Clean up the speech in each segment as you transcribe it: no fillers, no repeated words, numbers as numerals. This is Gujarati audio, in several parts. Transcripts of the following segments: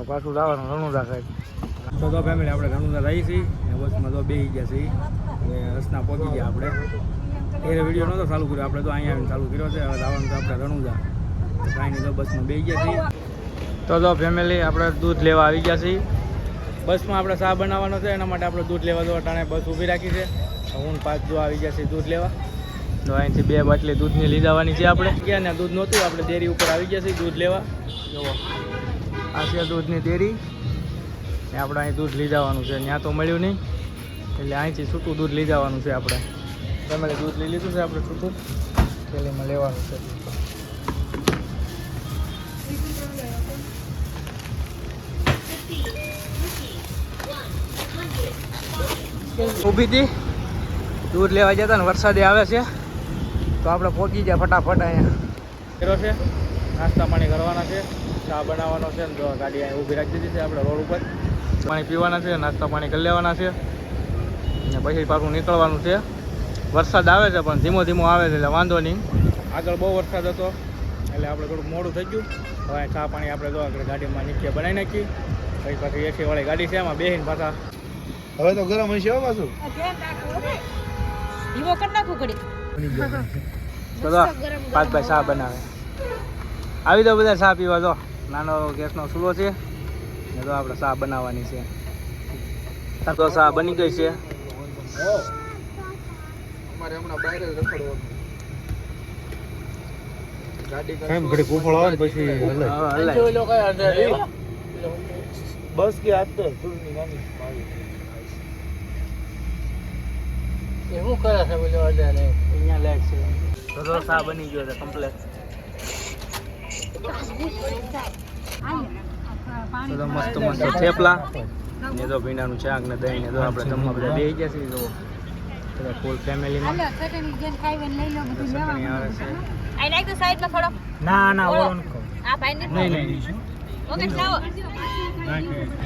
પાછું જવાનું રણુજા સાહેબ. તો ફેમિલી આપણે રણુજા જઈએ છીએ ને બસમાં તો બેસી ગયા છીએ. હવે રસ્તા પહોંચી ગયા આપણે. એ વિડીયો નહોતો ચાલુ કર્યો, આપણે તો અહીંયા આવીને ચાલુ કર્યો છે. હવે જવાનું છે આપણે રણુજા. કાંઈ નહીં, તો બસમાં બેસી ગયા છીએ. તો ફેમિલી આપણે દૂધ લેવા આવી ગયા છીએ. બસમાં આપણે ચા બનાવવાનો છે, એના માટે આપણે દૂધ લેવા દો અટાણે બસ ઊભી રાખી છે. હું 5 જો આવી ગયા છે દૂધ લેવા. તો અહીંથી 2 બાટલી દૂધની લઈ જવાની છે આપણે. ગયા ને દૂધ નહોતું, આપણે ડેરી ઉપર આવી ગયા છીએ દૂધ લેવા. જુઓ આ છે દૂધની ડેરી ને આપણે અહીં દૂધ લઈ જવાનું છે. ત્યાં તો મળ્યું નહીં એટલે અહીંથી છૂટું દૂધ લઈ જવાનું છે આપણે. ફેમિલી દૂધ લઈ લીધું છે આપણે છૂટું, થેલીમાં લેવાનું છે. ઊભી હતી દૂધ લેવા જતા ને વરસાદે આવે છે તો આપણે પહોંચી જાય ફટાફટ. અહીંયા કર્યો છે, નાસ્તા પાણી કરવાના છે, ચા બનાવવાનો છે ને તો ગાડી અહીં ઊભી રાખી દીધી છે આપણે રોડ ઉપર. પાણી પીવાના છે, નાસ્તા પાણી કરી લેવાના છે ને પછી પાછું નીકળવાનું છે. વરસાદ આવે છે પણ ધીમો ધીમો આવે છે એટલે વાંધો નહીં. આગળ બહુ વરસાદ હતો એટલે આપણે થોડુંક મોડું થઈ ગયું. હવે ચા પાણી આપણે જો આગળ ગાડીમાં નીચે બનાવી નાખી. પછી પાછી એસી વાળી ગાડી છે, એમાં બેસીને પાછા હવે તો ગરમ હશે પાછું. પાંચભાઈ ચા બનાવે. આવી તો બધા ચા પીવા. જો નાનો ગેસનો ચૂલો છે ને તો આપણે ચા બનાવવાની છે. તો ચા બની ગઈ છે. અમારે હમણાં બહાર જ રખડવાનું. ગાડી કેમ ઘડી કુફળ આવે પછી બસ કે આજ તો ધૂળની નાની એવું કરે છે બોલો અડાને અહીંયા લાઈટ છે. તો ચા બની ગયો છે કમ્પ્લીટ. તો મસ્ત મસ્ત થેપલા ને તો ભીંડાનું શાક ને દહીં ને તો આપણે જમવા બધા બેસી ગયા છીએ. તો ફૂલ ફેમિલીમાં ના ના નહીં નહીં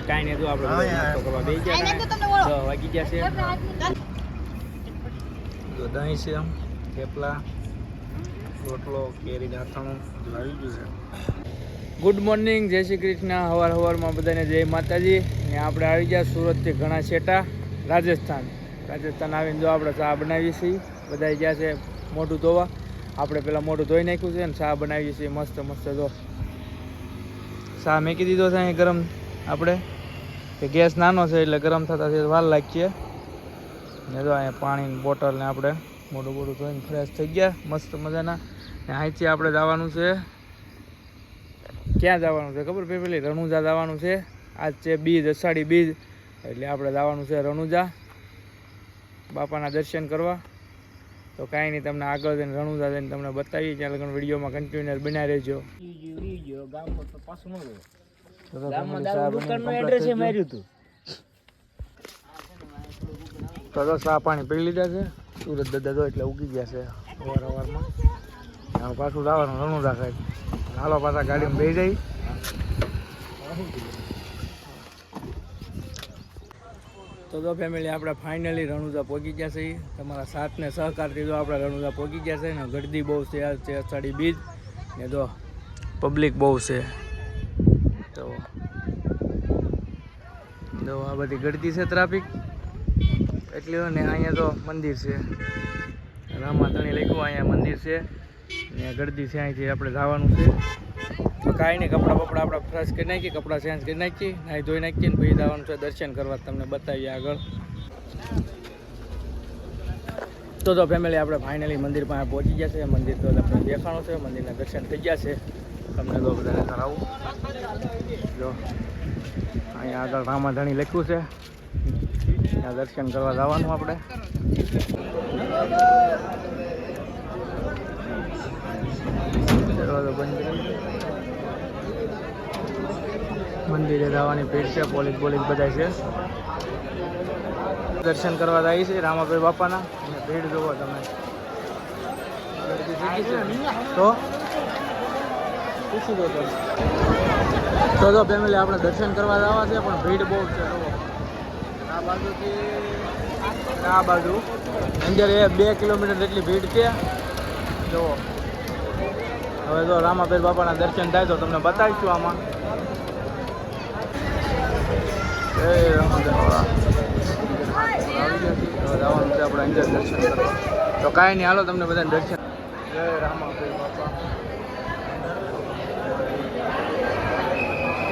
કાંઈ નહીં. તો આપણે બેસી ગયા વાગી ગયા છે. દહીં છે, થેપલા, રોટલો, કેરીના અથાણું આવી ગયું છે. ગુડ મોર્નિંગ, જય શ્રી કૃષ્ણ. સવારમાં બધાને જય માતાજી. ને આપણે આવી ગયા સુરતથી ઘણા છેટા રાજસ્થાન આવીને જો આપણે ચા બનાવીએ છીએ. બધા ગયા છે મોઢું ધોવા. આપણે પહેલાં મોઢું ધોઈ નાખ્યું છે ને ચા બનાવીએ છીએ મસ્ત મસ્ત. જો ચા મેકી દીધો છે અહીં ગરમ. આપણે કે ગેસ નાનો છે એટલે ગરમ થતા છે વાર લાગીએ. ને જો અહીંયા પાણીની બોટલ ને આપણે મોઢું ધોઈને ફ્રેશ થઈ ગયા મસ્ત મજાના. ને અહીંથી આપણે જવાનું છે, ક્યાં જવાનું છે ખબર પેલી રણુજા જવાનું છે. આજ છે બીજ, અષાઢી બીજ એટલે આપણે જવાનું છે રણુજા બાપાના દર્શન કરવા. તો કાંઈ નહીં, તમને આગળ જઈને રણુજા જઈને તમને બતાવીએ. ત્યાં લગન વિડીયોમાં કન્ટિન્યુઅસ બનાવી રહેજો. તો ચા પાણી પી લીધા છે. સુરત દાદા તો એટલે ઉગી ગયા છે અવારમાં. પાછું જવાનું રણુજા સાહેબ. હાલો પાછા ગાડીમાં બેસી જઈ. તો ફેમિલી આપણે ફાઇનલી રણુજા પહોંચી ગયા છે. તમારા સાથને સહકારથી તો આપણે રણુજા પહોંચી ગયા છે. ને ગળદી બહુ છે, આજ છે અષાઢી બીજ ને તો પબ્લિક બહુ છે. તો આ બધી ગળદી છે ટ્રાફિક એટલી. ને અહીંયા તો મંદિર છે, રામાધણી લખ્યું અહીંયા મંદિર છે ને ગળદી છે. અહીંથી આપણે જવાનું છે. તો કાંઈ નહીં, કપડાં બપડા આપણે ફ્રેશ કરી નાખીએ, કપડાં ચેન્જ કરી નાખીએ, નાહી ધોઈ નાખીએ ને પછી જવાનું છે દર્શન કરવા. તમને બતાવીએ આગળ. તો ફેમિલી આપણે ફાઇનલી મંદિર પાસે પહોંચી ગયા છે. મંદિર તો આપણે દેખાણું છે, મંદિરના દર્શન થઈ ગયા છે. તમને તો બધાને કરાવું. જો અહીંયા આગળ રામાધણી લખ્યું છે, ત્યાં દર્શન કરવા જવાનું આપણે. મંદિરે જવાની ભીડ છે, પોલીસ બધા છે. દર્શન કરવા જાય છે રામાભાઈ બાપાના. અને ભીડ જોવો તમે, તો પૂછી દો તો ફેમિલી આપણે દર્શન કરવા જવા છે પણ ભીડ બહુ છે. આ બાજુથી આ બાજુ અંદર 2 કિલોમીટર જેટલી ભીડ છે. જુઓ હવે જો રામાભાઈ બાપાના દર્શન થાય તો તમને બતાવીશું આમાં. જવાનું છે આપણે અંદર દર્શન કરવા. તો કાંઈ નહીં, હાલો તમને બધાને દર્શન. જય રામાપીર બાપા.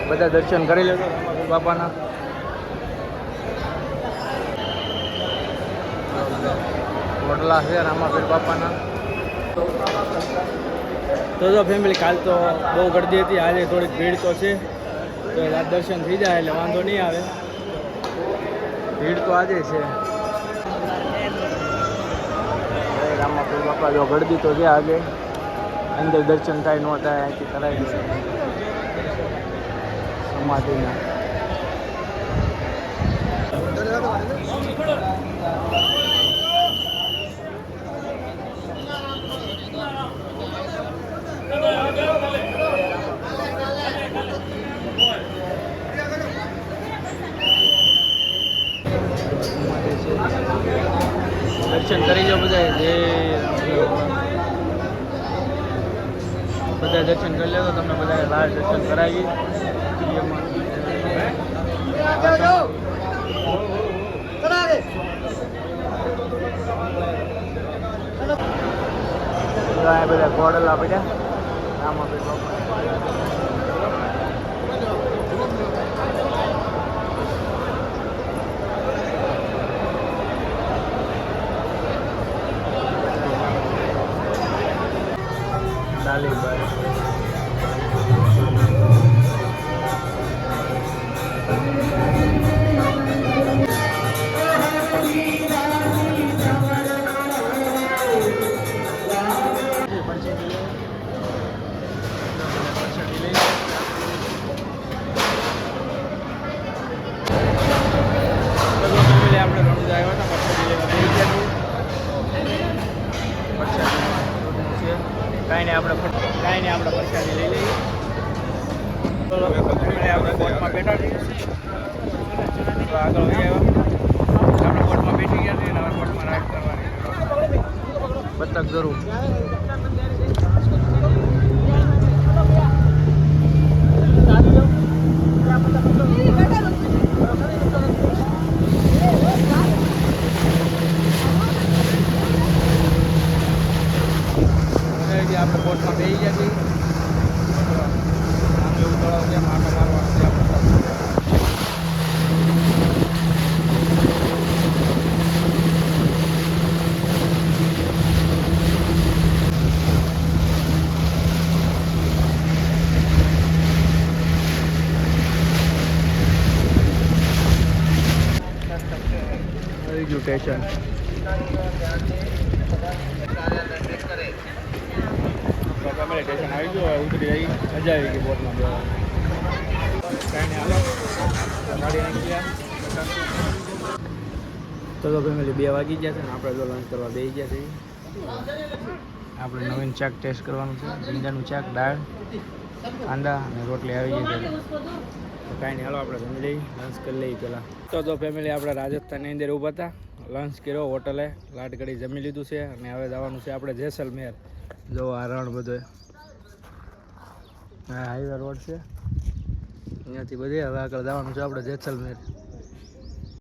બધા દર્શન કરી લેજો રામાપીર બાપાના. વડલા છે રામાપીર બાપાના. તો જો ફેમિલી, કાલ તો બહુ ગરદી હતી, આજે થોડીક ભીડ તો છે. તો રાત દર્શન થઈ જાય એટલે વાંધો નહીં આવે. ભીડ તો આજે છે. રામાપીર બાપા જો ગરદી તો છે આજે. અંદર દર્શન થાય ન થાય અહીંથી કરાવી દે સમાધિના. દર્શન કરી જાઓ બધા. બધા દર્શન કરી લે તો તમને બધા બહાર દર્શન કરાવી. બધા ગોડલા પડ્યા રામાપીર બાપા. કાંઈ નહીં, આપણે પ્રસાદી લઈ લઈએ. આપણે બોટમાં બેઠા છીએ. તો આગળ આવ્યા આપણે બોટમાં બેઠી ગયા છીએ. નવા બોટમાં રાઈડ કરવાની. બતક જરૂર. આપણે બોટમાં બેસી ગયા છીએ. આમ એવું તળાવ છે, માટો મારવાનો છે આપણે. બીજું સ્ટેશન સ્ટેશન આવી ગયું. ઉતરી આવી, મજા આવી ગઈ બોટમાં બેવાની. કાંઈ નહીં, હાલો ગાડી નીકળ્યા. તો ફેમિલી 2 વાગી ગયા છે ને આપણે તો લંચ કરવા બેસી ગયા છીએ. આપણે નવીન શાક ટેસ્ટ કરવાનું છે. ભીંડાનું શાક, દાળ, કાંદા અને રોટલી આવી ગઈ છે. તો કાંઈ નહીં, હાલો આપણે જમી લઈએ, લંચ કરી લઈએ પહેલાં. તો ફેમિલી આપણે રાજસ્થાનની અંદર ઊભા હતા. લંચ કર્યો હોટલે, લાટકડી જમી લીધું છે અને હવે જવાનું છે આપણે જેસલમેર. જો આ રણ બધો હાઈવે રોડ છે, અહીંયાથી બધે હવે આગળ જવાનું છે આપણે જેસલમેર.